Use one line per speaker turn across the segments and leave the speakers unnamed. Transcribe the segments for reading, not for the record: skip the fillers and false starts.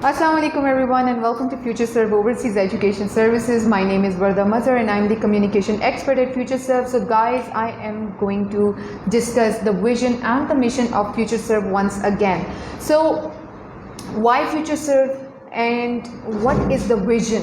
Assalamu alaikum everyone and welcome to FutureServe Overseas Education Services. My name is Varda Mazhar and I am the communication expert at FutureServe. So guys, I am going to discuss the vision and the mission of FutureServe once again. So why FutureServe and what is the vision?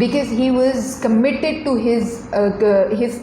because he was committed to his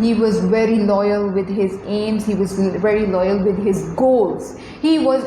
He was very loyal with his aims, he was very loyal with his goals, he was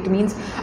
it means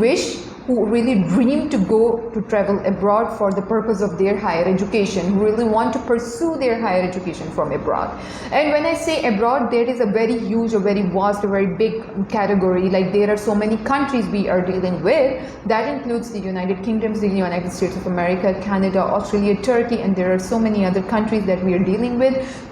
wish, who really dream to go to travel abroad for the purpose of their higher education, who really want to pursue their higher education from abroad. And when I say abroad, there is a very huge, a very vast, a very big category. Like there are so many countries we are dealing with. That includes the United Kingdoms, the United States of America, Canada, Australia, Turkey, and there are so many other countries that we are dealing with.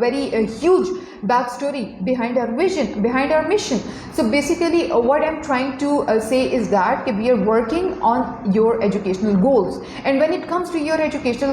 very huge backstory behind our vision, behind our mission. So basically what I'm trying to say is that we are working on your educational goals, and when it comes to your educational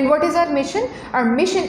And what is our mission? Our mission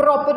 proper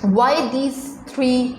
Why these 3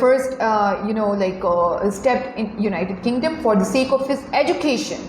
first stepped in United Kingdom for the sake of his education।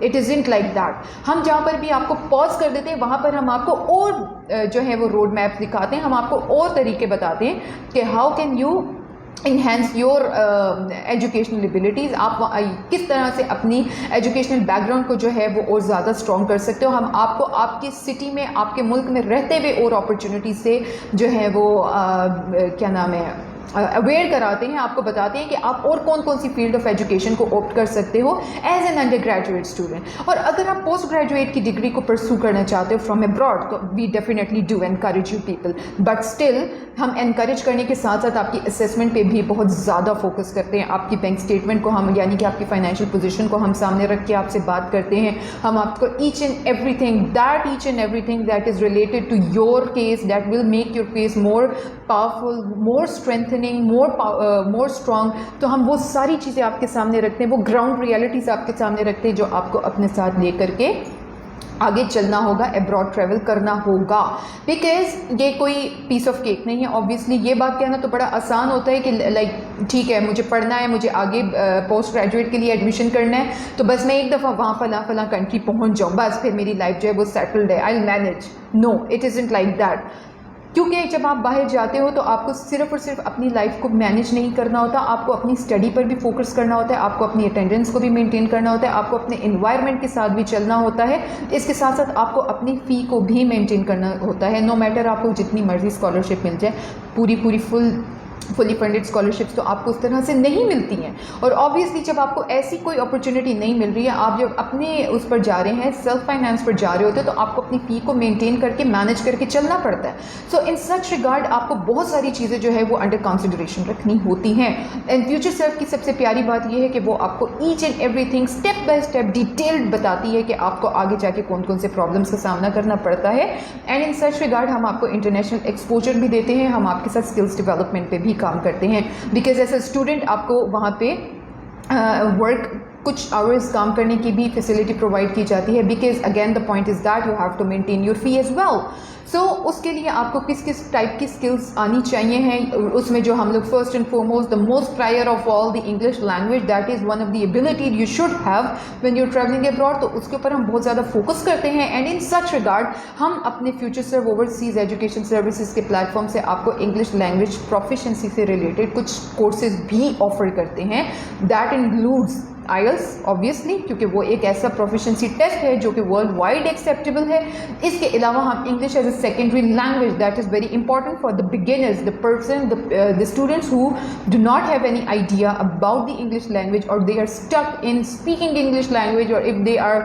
It isn't like that. ہم جہاں پر بھی آپ کو پاز کر دیتے ہیں وہاں پر ہم آپ کو اور جو ہے وہ روڈ میپ دکھاتے ہیں, ہم آپ کو اور طریقے بتاتے ہیں کہ how can you enhance your educational abilities. آپ کس طرح سے اپنی ایجوکیشنل بیک گراؤنڈ کو جو ہے وہ اور زیادہ اسٹرانگ کر سکتے ہو. ہم آپ کو آپ کی سٹی میں, آپ کے ملک میں رہتے ہوئے اور اپرچونیٹیز سے جو ہے وہ کیا نام ہے اویئر کراتے ہیں, آپ کو بتاتے ہیں کہ آپ اور کون کون سی فیلڈ آف ایجوکیشن کو آپٹ کر سکتے ہو as an undergraduate student. اور اگر آپ پوسٹ گریجویٹ کی ڈگری کو پرسو کرنا چاہتے ہو فرام ابراڈ تو we definitely do encourage you people, but still ہم انکریج کرنے کے ساتھ ساتھ آپ کی اسیسمنٹ پہ بھی بہت زیادہ فوکس کرتے ہیں. آپ کی بینک اسٹیٹمنٹ کو ہم یعنی کہ آپ کی فائنینشیل پوزیشن کو ہم سامنے رکھ کے آپ سے بات کرتے ہیں. ہم آپ کو each and everything that is related to your case that will make your case more powerful, more strengthening, more strong. تو ہم وہ ساری چیزیں آپ کے سامنے رکھتے ہیں, وہ گراؤنڈ ریئلٹیز آپ کے سامنے رکھتے ہیں جو آپ کو اپنے ساتھ لے کر کے آگے چلنا ہوگا, ابراڈ ٹریول کرنا ہوگا. بیکاز یہ کوئی پیس آف کیک نہیں ہے. آبویسلی یہ بات کہنا تو بڑا آسان ہوتا ہے کہ لائک ٹھیک ہے مجھے پڑھنا ہے, مجھے آگے پوسٹ گریجویٹ کے لیے ایڈمیشن کرنا ہے, تو بس میں ایک دفعہ وہاں فلاں کنٹری پہنچ جاؤں, بس پھر میری لائف جو ہے وہ سیٹلڈ ہے, I will manage. No, it isn't like that. کیونکہ جب آپ باہر جاتے ہو تو آپ کو صرف اور صرف اپنی لائف کو مینیج نہیں کرنا ہوتا, آپ کو اپنی اسٹڈی پر بھی فوکس کرنا ہوتا ہے, آپ کو اپنی اٹینڈنس کو بھی مینٹین کرنا ہوتا ہے, آپ کو اپنے انوائرمنٹ کے ساتھ بھی چلنا ہوتا ہے. اس کے ساتھ ساتھ آپ کو اپنی فی کو بھی مینٹین کرنا ہوتا ہے. نو میٹر آپ کو جتنی مرضی اسکالرشپ مل جائے, پوری فلی فنڈیڈ اسکالرشپس تو آپ کو اس طرح سے نہیں ملتی ہیں. اور آبویسلی جب آپ کو ایسی کوئی اپرچونیٹی نہیں مل رہی ہے, آپ جب اپنے اس پر جا رہے ہیں, سیلف فائنانس پر جا رہے ہوتے ہیں, تو آپ کو اپنی فی کو مینٹین کر کے مینیج کر کے چلنا پڑتا ہے. سو ان سچ ریگارڈ آپ کو بہت ساری چیزیں جو ہے وہ انڈر کنسیڈریشن رکھنی ہوتی ہیں. اینڈ فیوچر سیلف کی سب سے پیاری بات یہ ہے کہ وہ آپ کو each and everything step by step detailed بتاتی ہے کہ آپ کو آگے جا کے کون کون سے پرابلمس کا سامنا کرنا پڑتا ہے. اینڈ ان سچ ریگارڈ ہم آپ کو انٹرنیشنل ایکسپوجر بھی دیتے ہیں, ہم آپ کے ساتھ اسکلس ڈیولپمنٹ پہ بھی کام کرتے ہیں. بیکاز ایز اے اسٹوڈنٹ آپ کو وہاں پہ ورک کچھ آورز کام کرنے کی بھی فیسلٹی پرووائڈ کی جاتی ہے. Because again the point is that you have to maintain your fee as well. So اس کے لیے آپ کو کس ٹائپ کی اسکلس آنی چاہیے ہیں, اس میں جو ہم لوگ first and foremost the most prior of all the English language, that is one of the ability you should have when you travelling abroad. تو اس کے اوپر ہم بہت زیادہ فوکس کرتے ہیں. اینڈ ان سچ ریگارڈ ہم اپنے فیوچر سرو اوورسیز ایجوکیشن سروسز کے پلیٹ فارم سے آپ کو انگلش لینگویج پروفیشنسی سے ریلیٹڈ کچھ کورسز بھی آفر کرتے ہیں. دیٹ انکلوڈز آئلس آبویسلی, کیونکہ وہ ایک ایسا پروفیشنسی ٹیسٹ ہے جو کہ ورلڈ وائڈ ایکسیپٹیبل ہے. اس کے علاوہ ہم English as a secondary language, that is very important for the beginners, the students who do not have any idea about the English language, or they are stuck in speaking English language, or if they are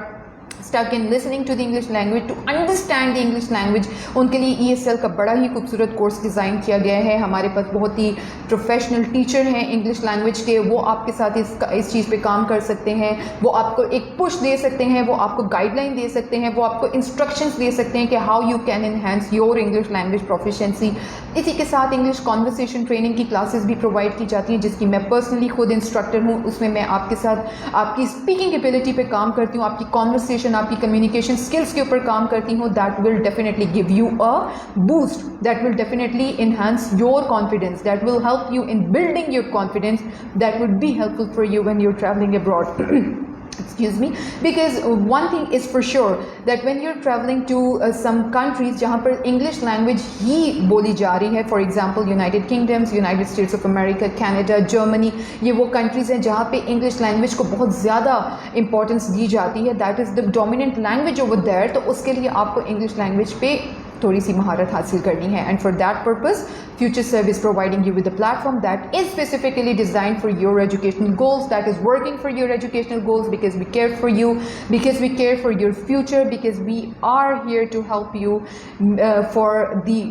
stuck in listening to the English language to understand the English language, ان کے لیے ESL کا بڑا ہی خوبصورت course design کیا گیا ہے. ہمارے پاس بہت ہی پروفیشنل ٹیچر ہیں انگلش لینگویج کے, وہ آپ کے ساتھ اس چیز پہ کام کر سکتے ہیں, وہ آپ کو ایک پش دے سکتے ہیں, وہ آپ کو گائیڈ لائن دے سکتے ہیں, وہ آپ کو انسٹرکشنز دے سکتے ہیں کہ how you can enhance your English language proficiency. اسی کے ساتھ انگلش کانورسیشن ٹریننگ کی کلاسز بھی پرووائڈ کی جاتی ہیں, جس کی میں پرسنلی خود انسٹرکٹر ہوں. اس میں آپ کے ساتھ آپ کی اسپیکنگ ایبلٹی پہ کام کرتی ہوں, آپ کی کانورسیشن, آپ کی کمیونیکیشن اسکلس کے اوپر کام کرتی ہوں. That will definitely give you a boost, that will definitely enhance your confidence, that will help you in building your confidence, that would be helpful for you when you are travelling abroad. Excuse me, because one thing is for sure that when you're traveling to some countries جہاں پر English language ہی بولی جا رہی ہے, for example United Kingdoms, United States of America, Canada, Germany, یہ وہ countries ہیں جہاں پہ English language کو بہت زیادہ importance دی جاتی ہے, that is the dominant language over there. تو اس کے لیے آپ کو English language پہ تھوڑی سی مہارت حاصل کرنی ہے. And for that purpose Future Serve is providing you with a platform that is specifically designed for your educational goals, that is working for your educational goals, because we care for you, because we care for your future, because we are here to help you for the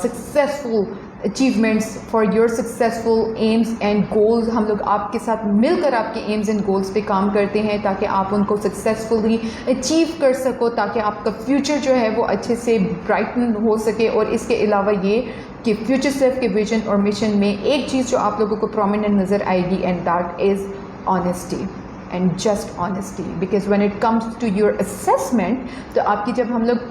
successful achievements, for your successful aims and goals. ہم لوگ آپ کے ساتھ مل کر آپ کے Ms and goals پہ کام کرتے ہیں تاکہ آپ ان کو سکسیزفلی اچیو کر سکو, تاکہ آپ کا فیوچر جو ہے وہ اچھے سے برائٹن ہو سکے. اور اس کے علاوہ یہ کہ فیوچر سیلف کے ویژن اور مشن میں ایک چیز جو آپ لوگوں کو پرومیننٹ نظر آئے گی, and that is honesty and just honesty. Because when it comes to your assessment, تو آپ کی جب ہم لوگ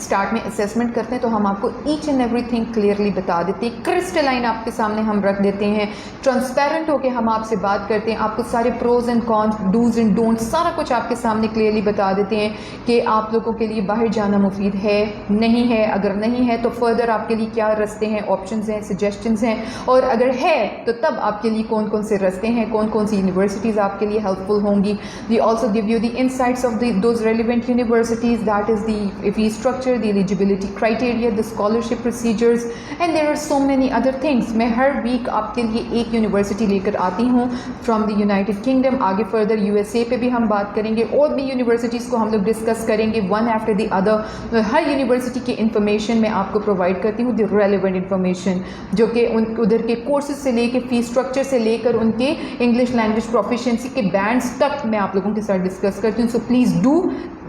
اسٹارٹ میں اسیسمنٹ کرتے ہیں تو ہم آپ کو each and everything clearly بتا دیتے ہیں, کرسٹلائن آپ کے سامنے ہم رکھ دیتے ہیں, ٹرانسپیرنٹ ہو کے ہم آپ سے بات کرتے ہیں, آپ کو سارے pros and cons, dos and don't سارا کچھ آپ کے سامنے کلیئرلی بتا دیتے ہیں کہ آپ لوگوں کے لیے باہر جانا مفید ہے نہیں ہے, اگر نہیں ہے تو فردر آپ کے لیے کیا رستے ہیں, آپشنز ہیں, سجیشنز ہیں, اور اگر ہے تو تب آپ کے لیے کون کون سے رستے ہیں, کون کون سی یونیورسٹیز آپ کے لیے ہیلپ فل ہوں گی. We also give you the insights of those relevant universities, that is the fee structure, the eligibility criteria, the scholarship procedures, and there are so many other things. میں ہر ویک آپ کے لیے ایک یونیورسٹی لے کر آتی ہوں فرام دی یونائٹیڈ کنگڈم. آگے فردر یو ایس اے پہ بھی ہم بات کریں گے, اور بھی یونیورسٹیز کو ہم لوگ ڈسکس کریں گے one after the other. Hare university کی انفارمیشن میں آپ کو پرووائڈ کرتی ہوں, دی ریلیونٹ انفارمیشن, جو کہ ادھر کے کورسز سے لے کے فی اسٹرکچر سے لے کر ان کے انگلش لینگویج پروفیشنسی کے بینڈس تک میں آپ لوگوں کے ساتھ ڈسکس کرتی ہوں. So please do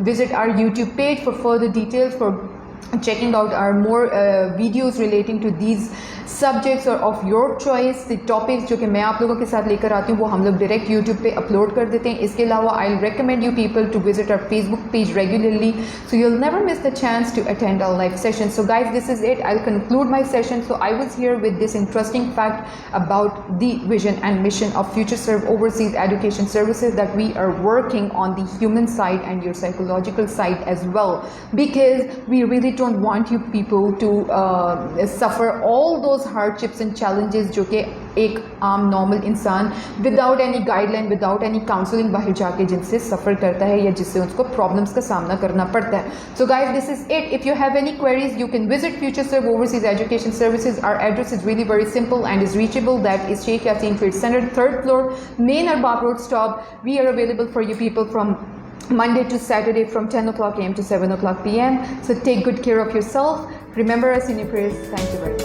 visit our YouTube page for further details, for checking out our more videos relating to these subjects or of your choice. The topics جو کہ میں آپ لوگوں کے ساتھ لے کر آتی ہوں وہ ہم لوگ ڈائریکٹ یوٹیوب پہ اپلوڈ کر دیتے ہیں. اس کے علاوہ I'll recommend you people to visit our Facebook page regularly, so you'll never miss the chance to attend our live session. So guys, this is it. I'll conclude my session. So I was here with this interesting fact about the vision and mission of FutureServe Overseas Education Services, that we are working on the human side and your psychological side as well, because we really don't want you people to suffer all those hardships and challenges جو کہ ایک عام normal انسان without any guide line, without any counselling باہر جا کے جن سے سفر کرتا ہے یا جس سے اس کو پرابلمس کا سامنا کرنا پڑتا ہے. So guys, this is it. If you have any queries you can visit FutureServe Overseas Education Services. Our address is really very simple and is reachable. That is Sheikh Yassin Trade Center, 3rd floor, main Arbab Road stop. We are available for you people from Monday to Saturday from 10 o'clock a.m. to 7 o'clock p.m. So take good care of yourself. Remember us in your prayers. Thank you very much.